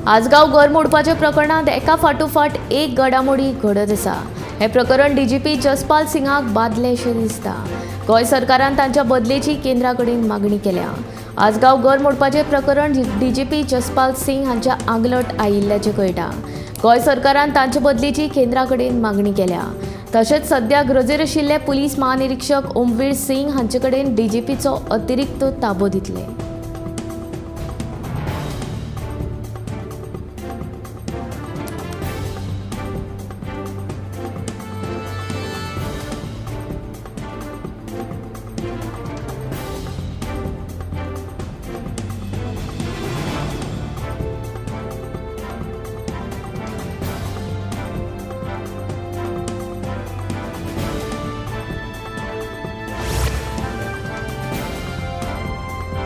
आजगाव घर मोडपाच्या प्रकरणात एका फाटोफाट एक घडामोडी घडत आसा। हे प्रकरण डीजीपी जसपाल सिंगाक बादलेशें दिसता। गोंय सरकारान तांच्या बदलेची केंद्रा कडेन मागणी केल्या। आजगाव घर मोडपाचे प्रकरण डीजीपी जसपाल सिंग हांच्या आंगलट आयिल्ल्याचें कळटा। गोंय सरकारान तांचे बदलेची केंद्रा कडेन मागणी केल्या। तशेंच सद्याक गरजेर आशिल्ले पुलीस महानिरीक्षक ओमवीर सिंग हांचे कडेन डीजीपीचो अतिरिक्त ताबो दितले।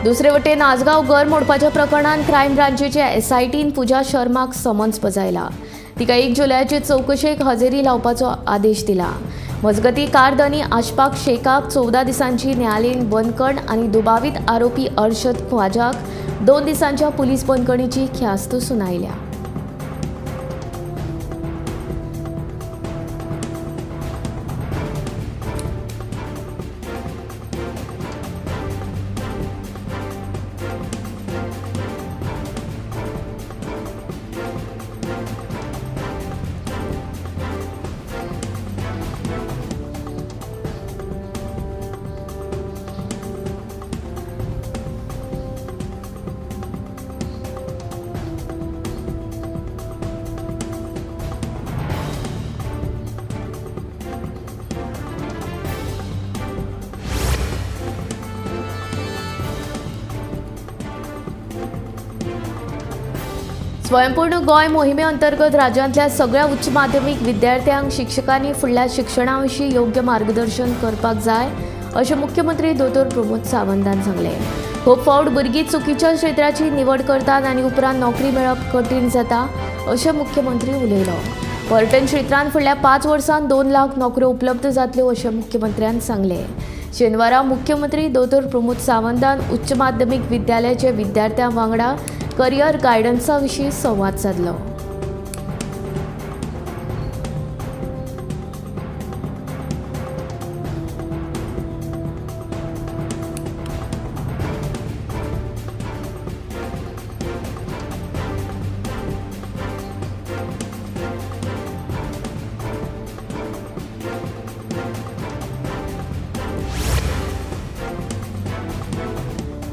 दुसरे वटेन आजगाव घर मोडपाच्या प्रकरणात क्रायम ब्रांचेच्या एसआयटीन पूजा शर्माक समन्स बजायला। तिका 1 जुलयाचे चौकशेक हजेरी लावपाचो आदेश दिला। मजगती कारधनी आशफाक शेखाक 14 दिसांची न्यायालयीन बंदखण आणि दुबावित आरोपी अरशद ख्वाजाक 2 दिसांच्या पुलीस बंदखणीची ख्यास्त सुनायल्या। स्वयंपूर्ण गोय मोहिमे अंतर्गत राज्यांतल्या सगळ्या उच्च माध्यमिक विद्यार्थ्यांक शिक्षकांनी फुडल्या शिक्षणाविशीं योग्य मार्गदर्शन करपाक जाय अशें मुख्यमंत्री दोतोर प्रमोद सावंतान सांगलें। खूब फावट भुरगीं चुकीच्या क्षेत्राची निवड करतात आनी उपरांत नोकरी मेळप कठीण जाता अशें मुख्यमंत्री उलयलो। पर्यटन क्षेत्रांत फुडल्या 5 वर्सांत 2 लाख नोकऱ्यो उपलब्ध जातल्यो अशें मुख्यमंत्र्यान सांगलें। शेनवारा मुख्यमंत्री दोतोर प्रमोद सावंतान उच्च माध्यमिक विद्यालयाचे विद्यार्थ्यां वांगडा करियर गायडन्सा विशीं संवाद साधलो।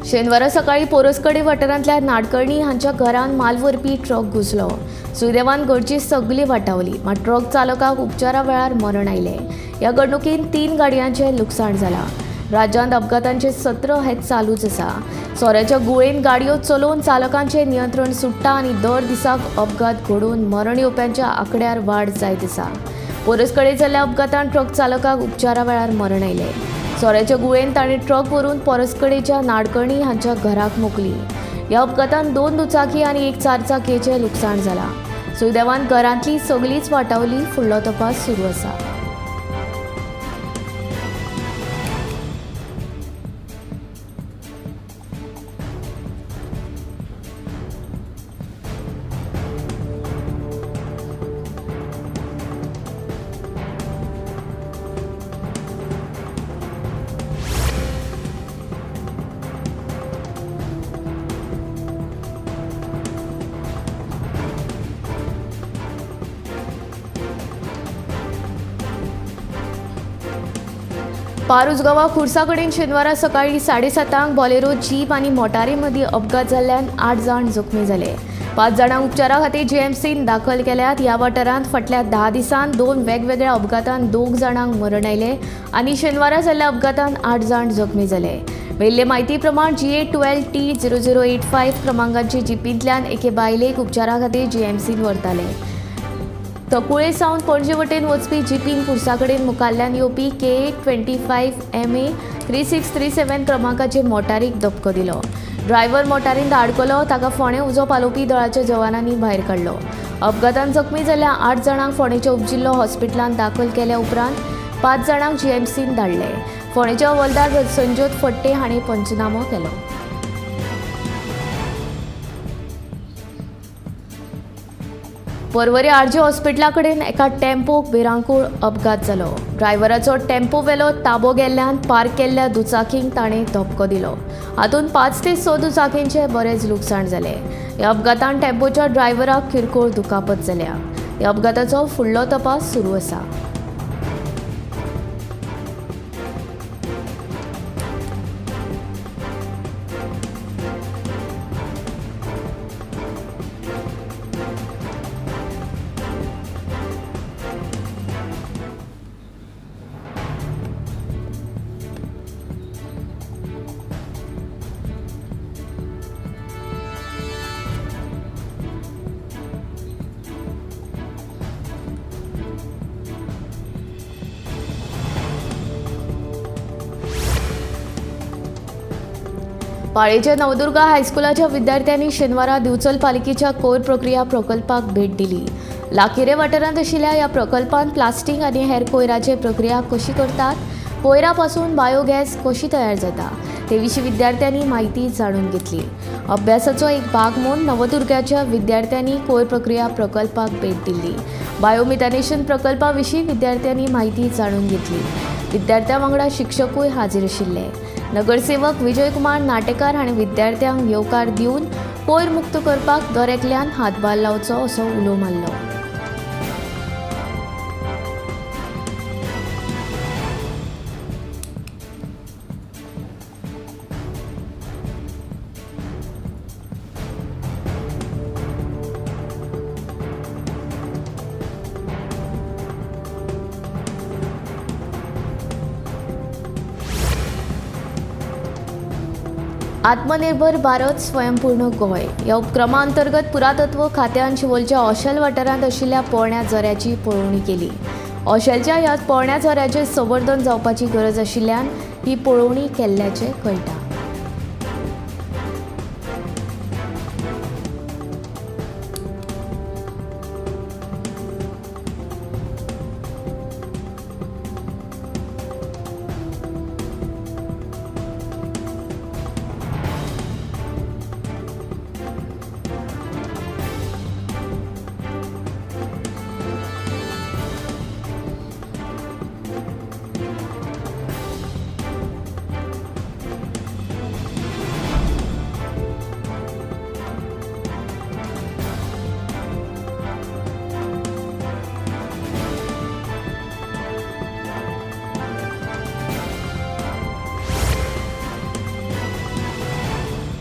शेनवारा सकाळी पोरसकडे वाठारांतल्या नाडकर्णी हांच्या घरांत माल व्हरपी ट्रक घुसलो। सुदैवान घरची सगळी वाटावली, मात ट्रक चालकाक उपचारा वेळार मरण आयलें। ह्या घडणुकेंत 3 गाडयांचें लुकसाण जालां। राज्यांत अपघातांचे सत्र हे चालूच आसा। सोऱ्याच्या गुळेन गाडयो चलोवन चालकांचें नियंत्रण सुट्टा आनी दर दिसाक अपघात घडोवन मरण येवप्यांच्या आंकड्यार वाड जायत आसा। पोरसकडे जाल्ल्या अपघातांत ट्रक चालकाक उपचारा वेळार मरण आयलें। सोऱ्याच्या गुळेन ताणें ट्रक व्हरून परसकडेच्या नाडकर्णी हांच्या घराक मोकली। ह्या अपघातांत 2 दुचाकी आनी 1 चारचाकयेचें लुकसाण जालां। सुदैवान घरांतली सगळीच वाटावली। फुडलो तपास सुरू आसा। पारुजगावा खुर्सा कडेन शेनवारा सकाळी 7:30 बोलेरो जीप आनी मोटारी मदीं अपघात जाल्ल्यान 8 जाण जखमी जाले। 5 जाणांक उपचारा खातीर जीएमसीन दाखल केल्यात। ह्या वाठारांत फाटल्या 10 दिसांत 2 वेगवेगळ्या अपघातांत 2 जाणांक मरण आयलें आनी शेनवारा जाल्ल्या अपघातांत 8 जाण जखमी जाले। मेळिल्ले म्हायती प्रमाण GA12T0085 क्रमांकाची जीपींतल्यान एके बायलेक उपचारा खातीर जीएमसीन व्हरताले। तकुळे सावन पणजे वटेन वचपी जीपीन खुर्सा कडेन मुखाल्ल्यान येवपी KA25MA 3637 क्रमांकाचे मोटारीक धपको दिलो। ड्रायव्हर मोटारींत आडकलो, ताका फोंडें उजो पालोवपी दळाच्या जवानांनी भायर काडलो। अपघातांत जखमी जाल्ल्या 8 जाणांक फोंडेंच्या उपजिल्लो हॉस्पिटलांत दाखल केल्या उपरांत 5 जाणांक जीएमसीन धाडले। फोंडेंचे हवालदार संजोत फट्टे हांणी पंचनामो केलो। पर्वरी आरजी हॉस्पिटला कडेन एका टेम्पोक भिरांकूळ अपघात जालो. ड्रायव्हराचो टेम्पो वेलो ताबो गेल्ल्यान पार्क केल्ल्या दुचाकींक ताणें धपको दिलो. हातूंत 5 ते 6 दुचाकींचे बरेच लुकसाण जाले. ह्या अपघातांत टेम्पोच्या ड्रायव्हराक किरकोळ दुखापत जाल्या. ह्या अपघाताचो फुडलो तपास सुरू आसा. पाळयेच्या नवदुर्गा हायस्कुलाच्या विद्यार्थ्यांनी शेनवारा दिवचल पालिकेच्या कोयर प्रक्रिया प्रकल्पाक भेट दिली. लाकिरे वाठारांत आशिल्ल्या ह्या प्रकल्पांत प्लास्टीक आनी हेर कोयराची प्रक्रिया कशी करतात, कोयरापासून बायोगॅस कशी तयार जाता ते विशीं विद्यार्थ्यांनी म्हायती जाणून घेतली. अभ्यासाचो एक भाग म्हूण नवदुर्गाच्या विद्यार्थ्यांनी कोयर प्रक्रिया प्रकल्पाक भेट दिल्ली. बायोमिथेनेशन प्रकल्पा विशीं विद्यार्थ्यांनी म्हायती जाणून घेतली. विद्यार्थ्यां वांगडा शिक्षकूय हाजीर आशिल्ले. नगरसेवक विजय कुमार नाटेकार हांणी विद्यार्थ्यांक येवकार दिवन कोयर मुक्त करपाक दरेकल्यान हातभार लावचो असो उलो मारलो. आत्मनिर्भर भारत स्वयंपूर्ण गोंय ह्या उपक्रमा अंतर्गत पुरातत्व खात्यान शिवोलच्या ऑशेल वाठारांत आशिल्ल्या पोरण्या झऱ्याची पळोवणी केली. ऑशेलच्या ह्या पोरण्या झऱ्याचें संवर्धन जावपाची गरज आशिल्ल्यान ही पळोवणी केल्ल्याचें कळटा.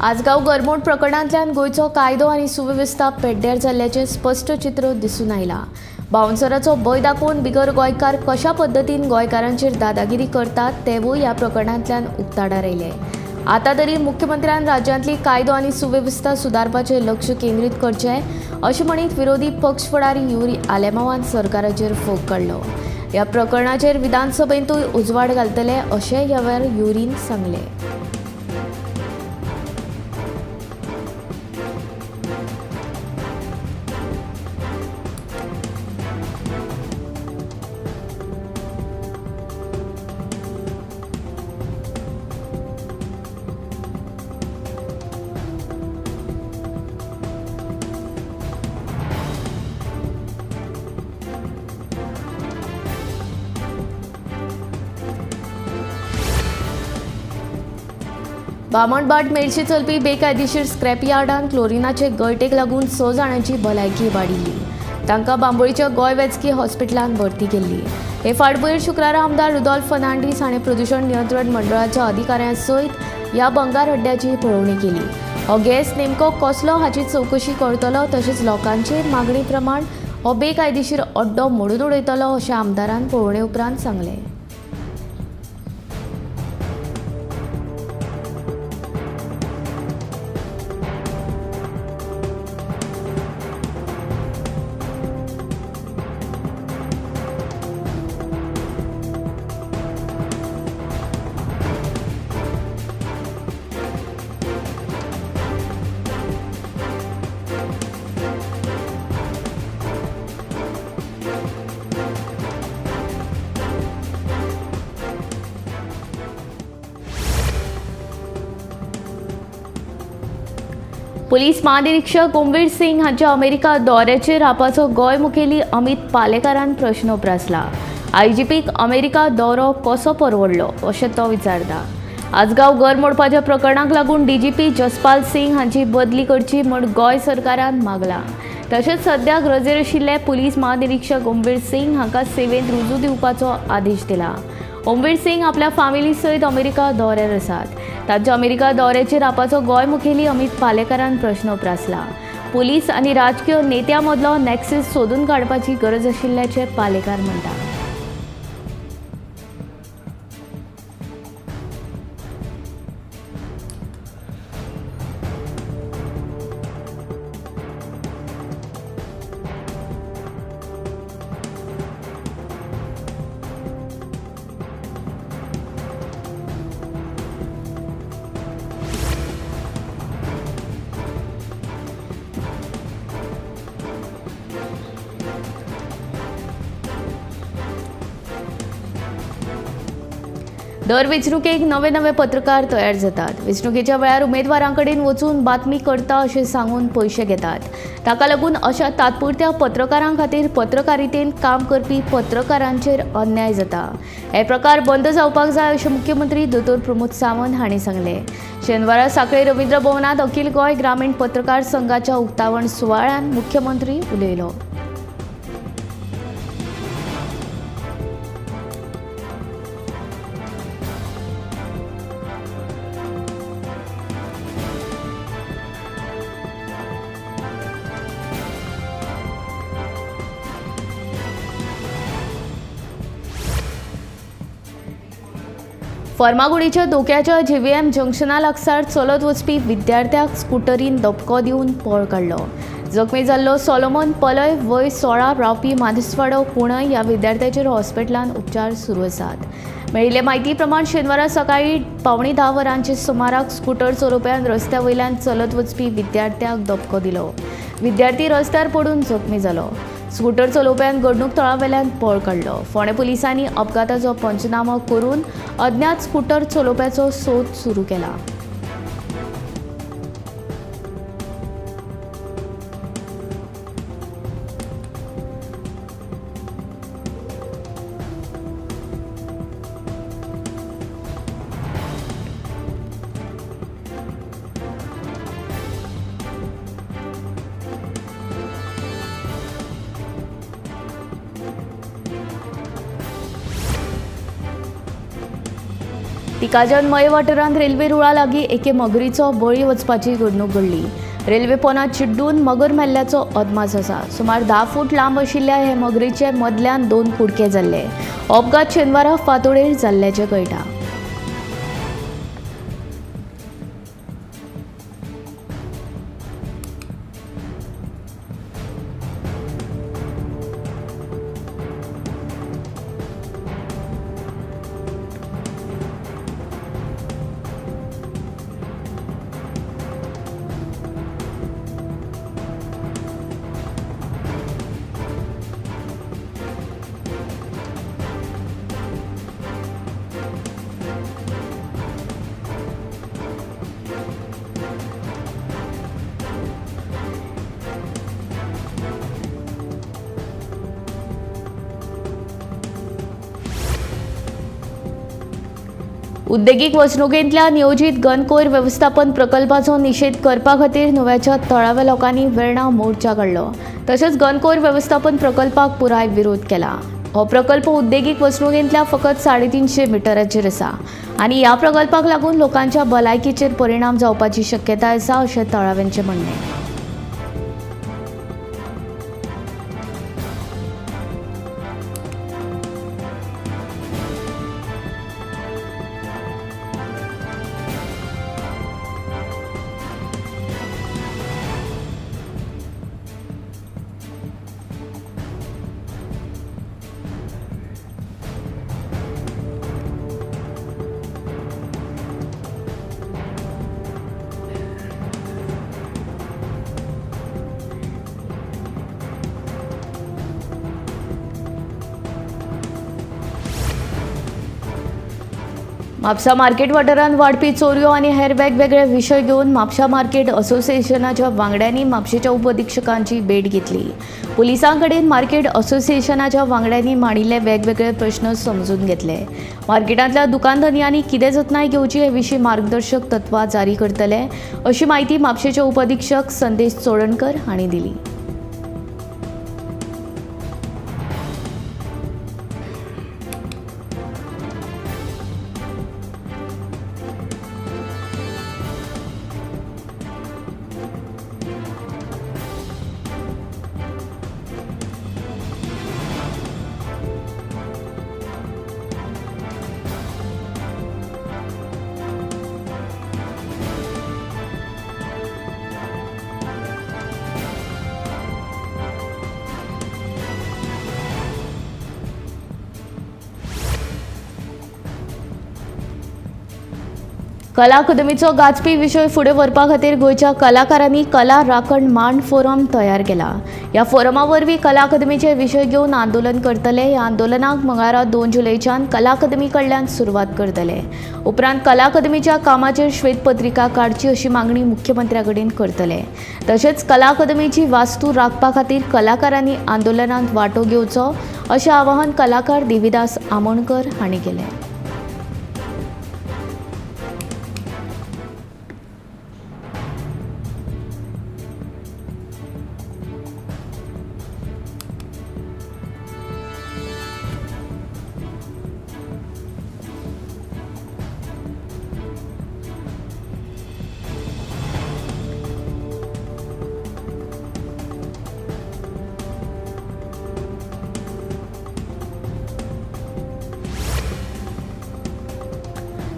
आजगाव गरमोड प्रकरणांतल्यान गोंयचो कायदो आनी सुवेवस्था पेड्ड्यार जाल्ल्याचें स्पश्ट चित्र दिसून आयलां. बाउन्सराचो भंय दाखोवन बिगर गोंयकार कशा पद्दतीन गोंयकारांचेर दादागिरी करतात तेवूय ह्या प्रकरणांतल्यान उक्ताडार आयले. आतां तरी मुख्यमंत्र्यान राज्यांतली कायदो आनी सुवेवस्था सुदारपाचेर लक्ष केंद्रीत करचें अशें म्हणीत विरोधी पक्ष फुडारी युरी आलेमावान सरकाराचेर फोग काडलो. ह्या प्रकरणाचेर विधानसभेंतूय उजवाड घालतले अशें ह्या वेळार युरीन सांगलें. बामणबाट मेर्शी चलपी बेकायदेशीर स्क्रॅप यार्डान क्लोरिनाचे गळटेक लागून 6 जाणांची भलायकी वाडिल्ली. तांकां बांबोळीच्या गोंय वैजकी हॉस्पिटलांत भरती केल्ली. हे फाटभुंयेर शुक्रारा आमदार रुदॉल्फ फर्नांडीस हाणें प्रदूषण नियंत्रण मंडळाच्या अधिकाऱ्यां सयत ह्या बंगार अड्ड्याची पळोवणी केली. हो गॅस नेमको कसलो हाची चवकशी करतलो तशेंच लोकांचे मागणी प्रमाण हो बेकायदेशीर अड्डो मोडून उडयतलो अशें आमदारान पळोवणे उपरांत सांगलें. पुलीस महानिरीक्षक ओमवीर सिंग हांच्या अमेरिका दौऱ्याचेर आपाचो गोंय मुखेली अमित पालेकारान प्रश्न उपरासला। आयजीपीक अमेरिका दौरो कसो परवडलो अशें तो विचारता। आजगांव घर मोडपाच्या प्रकरणाक लागून डीजीपी जसपाल सिंग हांची बदली करची म्हूण गोंय सरकारान मागला। तशेंच सद्याक रजेर आशिल्ले पुलीस महानिरीक्षक ओमवीर सिंग हांकां सेवेंत रुजू दिवपाचो आदेश दिला। ओमवीर सिंग आपल्या फामिली सयत अमेरिका दौऱ्यार आसात। तांच्या अमेरिका दौऱ्याचेर आपाचो गोंय मुखेली अमित पालेकारान प्रश्न उपरासला। पुलीस आनी राजकीय नेत्यां मदलो नॅक्सस सोदून काडपाची गरज आशिल्ल्याचें पालेकार म्हणटा। दर वेंचणुकेक नवे नवे पत्रकार तयार जातात। वेंचणुकेच्या वेळार उमेदवारांकडेन वचून बातमी करता अशें सांगून पयशे घेतात। ताका लागून अशा तात्पुरत्या पत्रकारां खातीर पत्रकारितेंत काम करपी पत्रकारांचेर अन्याय जाता। हे प्रकार बंद जावपाक जाय अशें मुख्यमंत्री दोतोर प्रमोद सावंत हांणी सांगलें। शेनवारा सांखळे रवींद्र भवनांत अखिल गोंय ग्रामीण पत्रकार संघाच्या उक्तावण सुवाळ्यान मुख्यमंत्री उलयलो। फर्मागुडीच्या धोक्याच्या जीव्हीएम जंक्शना लागसार चलत वचपी विद्यार्थ्याक स्कूटरीन धपको दिवन पळ काडलो। जखमी जाल्लो सोलोमन पलय वय 16 रावपी मानेसवाडो पुणय ह्या विद्यार्थ्याचेर हॉस्पिटलांत उपचार सुरू आसात। मेळिल्ले म्हायती प्रमाण शेनवारा सकाळी 9:15 वरांचे सुमाराक स्कूटर चलोवप्यान रस्त्या वयल्यान चलत वचपी विद्यार्थ्याक धपको दिलो। विद्यार्थी रस्त्यार पडून जखमी जालो। स्कूटर चलोवप्यान घडणूक थळावेल्यान पळ काडलो। फोंडें पुलिसांनी अपघाताचो पंचनामो करून अज्ञात स्कूटर चलोवप्याचो सोद सुरू केला। तिकाजन मय वाठारांत रेल्वे रुळा लागीं एके मगरीचो बळी वचपाची घडणूक घडली। रेल्वे पोंदांत चिड्डून मगर मेल्ल्याचो अदमास आसा। सुमार 10 फूट लांब आशिल्ल्या हे मगरीचे मदल्यान 2 कुडके जाल्ले। अपघात शेनवारा फांतोडेर जाल्ल्याचें कळटा। उद्देगीक वचणुकेंतल्या नियोजीत गनकोयर वेवस्थापन प्रकल्पाचो निशेध करपा खातीर नुव्याच्या थळाव्या लोकांनी वेर्णा मोर्चा काडलो। तशेंच गनकोयर वेवस्थापन प्रकल्पाक पुराय विरोध केला। हो प्रकल्प उद्देगीक वचणुकेंतल्या फकत 350 मिटराचेर आसा आनी ह्या प्रकल्पाक लागून लोकांच्या भलायकेचेर परिणाम जावपाची शक्यताय आसा अशें थळाव्यांचें म्हणणें। म्हापसा मार्केट वाठारांत वाडपी चोरयो आनी हेर वेगवेगळे विशय घेवन म्हापसा मार्केट असोसिएशनाच्या वांगड्यांनी म्हापशेच्या उपअधीक्षकांची भेट घेतली। पुलिसां कडेन मार्केट असोसिएशनाच्या वांगड्यांनी मांडिल्ले वेगवेगळे प्रश्न समजून घेतले। मार्केटांतल्या दुकानधन्यांनी कितें जतनाय घेवची हे विशीं मार्गदर्शक तत्वां जारी करतले अशी माहिती म्हापशेचे उपअधीक्षक संदेश चोडणकर हांणी दिली। कला अकादमीचो गाजपी विषय फुडें व्हरपा खातीर गोंयच्या कलाकारांनी कला राखण मांड फोरम तयार केला। ह्या फोरमा वरवीं कला अकादमीचे विशय घेवन आंदोलन करतले। ह्या आंदोलनाक मंगळारा 2 जुलैच्यान कला अकादमी कडल्यान सुरवात करतले। उपरांत कला अकादमीच्या कामाचेर श्वेतपत्रिका काडची अशी मागणी मुख्यमंत्र्या कडेन करतले। तशेंच कला अकादमीची वास्तू राखपा खातीर कलाकारांनी आंदोलनांत वांटो घेवचो अशें आवाहन कलाकार देविदास आमोणकर हांणी केलें।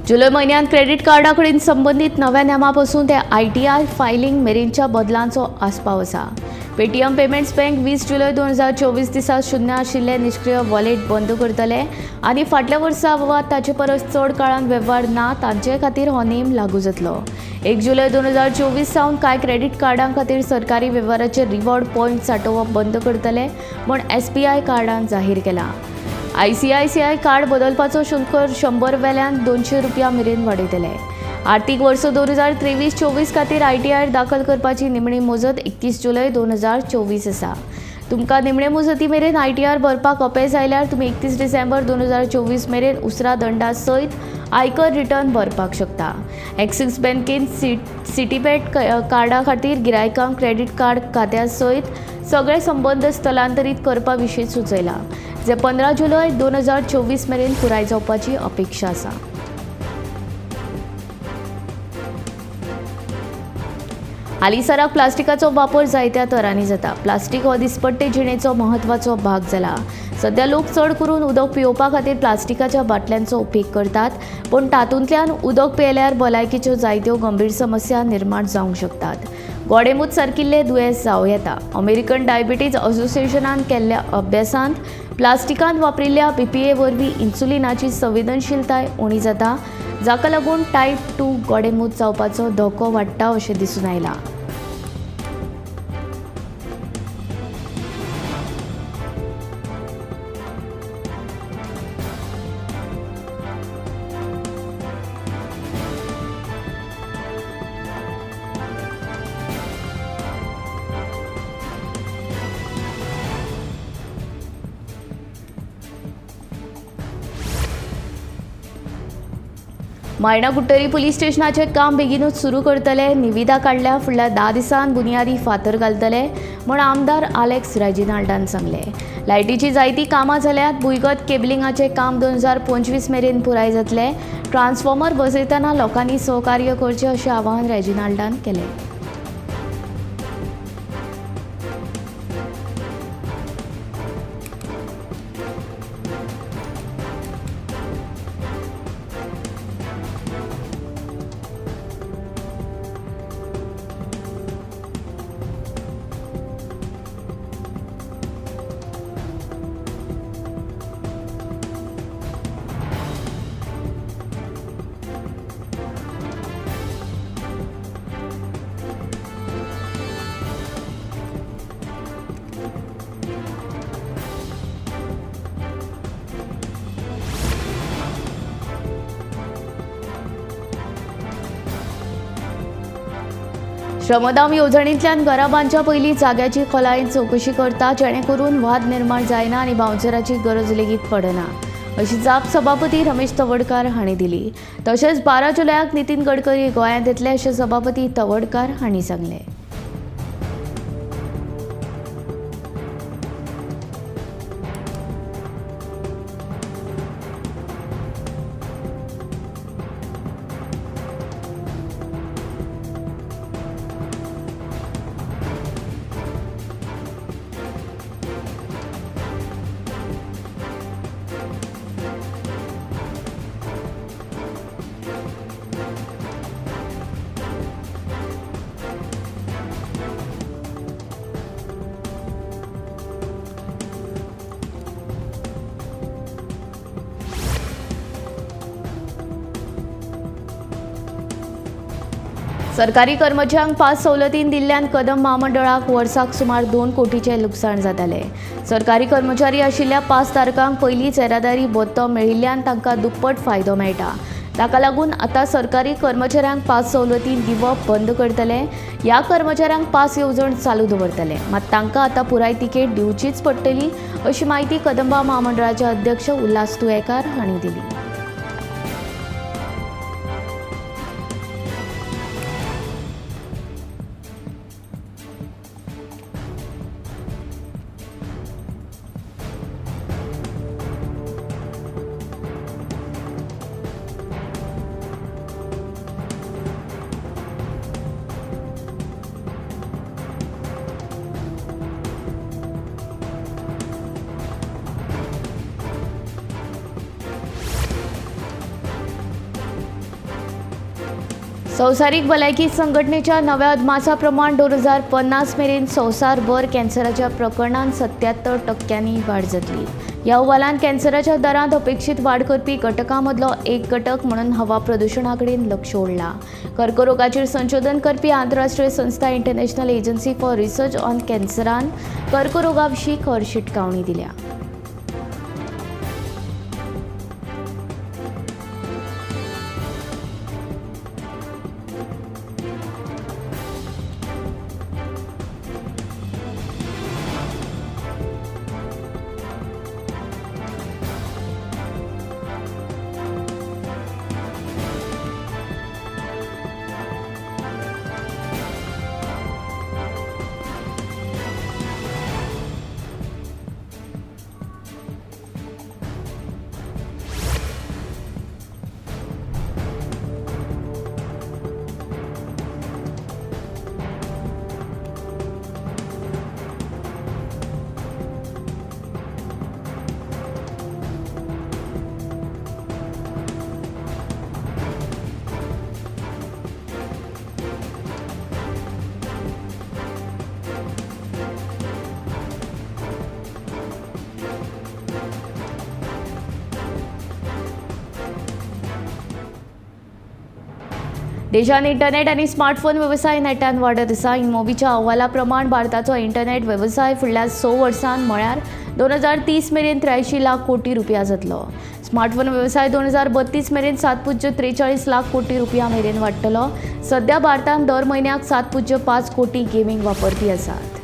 जुलै म्हयन्यांत क्रेडिट कार्डा कडेन संबंदीत नव्या नेमापासून ते ITR फायलिंग मेरेनच्या बदलांचो आस्पाव आसा। पेटीएम पेमेंट्स बँक 20 जुलै 2024 दिसा शून्य आशिल्ले निश्क्रीय वॉलेट बंद करतले आनी फाटल्या वर्सा वा ताचे परस चड काळान वेव्हार ना तांचे खातीर हो नेम लागू जातलो। 1 जुलै 2024 सावन कांय क्रेडिट कार्डां खातीर सरकारी वेव्हाराचे रिवॉर्ड पॉयंट सांठोवप बंद करतले म्हूण SBI कार्डान जाहीर केलां। ICICI कार्ड बदलपाचो शुल्क 100 वेल्यान 200 रुपया मेरेन वाडयतले। आर्थीक वर्स 2023-24 खातीर ITR दाखल करपाची निमणी मुजत 31 जुलै 2024 आसा। तुमकां निमणे मुजती मेरेन ITR भरपाक अपेस आयल्यार तुमी 31 डिसेंबर 2024 मेरेन उसरा दंडा सयत आयकर रिटर्न भरपाक शकता। एक्सिस बँकेन सिटीपॅट कार्डा खातीर गिरायकांक क्रेडिट कार्ड खात्या सयत सगळे संबंद स्थलांतरीत करपा विशीं सुचयला, जे 15 जुलै 2024 मेरेन पुराय जावपाची अपेक्षा आसा। हालींसराक प्लास्टिकाचो वापर जायत्या तरांनी जाता। प्लास्टीक हो दिसपट्टे जिणेचो महत्वाचो भाग जाला। सध्या लोक चड करून उदक पिवपा खातीर प्लास्टिकाच्या बाटल्यांचो उपेग करतात, पण तातूंतल्यान उदक पियेल्यार भलायकेच्यो जायत्यो गंभीर समस्या निर्माण जावंक शकतात। गोडेमूत सारकिल्ले दुयेंस जावं येता। अमेरिकन डायबिटीज असोसिएशनान केल्ल्या अभ्यासांत प्लास्टिकांत वापरिल्ल्या BPA वरवीं इन्सुलिनाची संवेदनशीलताय उणी जाता, जाका लागून टायप 2 गोडेमूत जावपाचो धोको वाडटा अशें दिसून आयलां। मायणा कुट्टरी पुलीस स्टेशनाचे काम बेगीनूच सुरू करतले। निविदा काडल्या फुडल्या 10 दिसांत बुनियादी फातर घालतले म्हूण आमदार आलेक्स रेजिनाल्डान सांगले। लायटीची जायती कामां जाल्यात। भुंयगत केबलिंगाचें काम 2025 मेरेन पुराय जातले। ट्रान्सफॉर्मर बसयतना लोकांनी सहकार्य करचें अशें आवाहन रेजिनाल्डान केलें। श्रमदान येवजणेंतल्यान घरा बांदच्या पयलीं जाग्याची खोलायेन चवकशी करता, जेणे करून वाद निर्माण जायना आनी बाउन्सराची गरज लेगीत पडना, अशी जाप सभापती रमेश तवडकार हांणी दिली. तशेंच 12 जुलयाक नितीन गडकरी गोंयांत येतले अशें सभापती तवडकार हांणी सांगलें. सरकारी कर्मचाऱ्यांक 5 सवलतीन दिल्ल्यान कदम महामंडळाक वर्साक सुमार 2 कोटींचे लुकसाण जाताले. सरकारी कर्मचारी आशिल्ल्या 5 धारकांक पयलींच येरादारी भत्तो मेळिल्ल्यान तांकां दुप्पट फायदो मेळटा. ताका लागून आतां सरकारी कर्मचाऱ्यांक 5 सवलती दिवप बंद करतले. ह्या कर्मचाऱ्यांक 5 येवजण चालू दवरतले, मात तांकां आतां पुराय तिकेट दिवचीच पडटली, अशी माहिती कदंबा महामंडळाचे अध्यक्ष उल्हास तुयेकार हांणी दिली. संवसारीक भलायकी संघटनेच्या नव्या अदमासा प्रमाण 2050 मेरेन संवसारभर कॅन्सराच्या प्रकरणांत 77% वाड जातली. ह्या अहवालान कॅन्सराच्या दरांत अपेक्षीत वाड करपी घटकां मदलो एक घटक म्हणून हवा प्रदुशणा कडेन लक्ष ओडलां. कर्करोगाचेर संशोधन करपी आंतरराष्ट्रीय संस्था international agency for research on कॅन्सरान कर्करोगा विशीं खर शिटकावणी दिल्या. देशान इंटरनेट आणि स्मार्टफोन व्यवसाय नेटान वाडत आसा. इनमोबीच्या अहवाला प्रमाण भारताचो इंटरनेट व्यवसाय फुडल्या 6 वर्सांत म्हळ्यार 2030 मेरेन 83 लाख कोटी रुपया जातलो. स्मार्टफोन व्यवसाय 2032 मेरेन 7.43 लाख कोटी रुपया मेरेन वाडटलो. सध्या भारतांत दर म्हयन्याक 7.5 कोटी गेमिंग वापरपी आसात.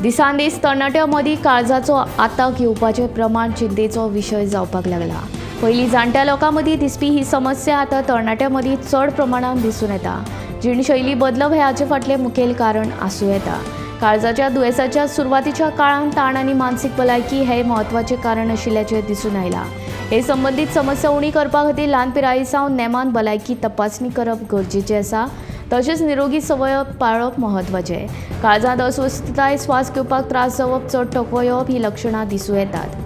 दिसान दीस तरणाट्यां मदीं काळजाचो आताक येवपाचें प्रमाण चिंतेचो विशय जावपाक लागला. पयलीं जाणट्या लोकां मदीं दिसपी ही समस्या आतां तरणाट्यां मदीं चड प्रमाणांत दिसून येता. जीणशैली बदलप हें हाचे फाटलें मुखेल कारण आसूं येता. काळजाच्या दुयेंसाच्या सुरवातीच्या काळांत ताण आनी मानसीक भलायकी हें म्हत्वाचें कारण आशिल्ल्याचें दिसून आयलां. हे संबंदीत समस्या उणी करपा खातीर ल्हान पिराये सावन नेमान भलायकी तपासणी करप गरजेचें आसा. तशेंच निरोगी संवय पाळप म्हत्वाचें. काळजांत अस्वस्थताय, स्वास घेवपाक त्रास जावप, चड थकवा येवप ही लक्षणां दिसूं येतात.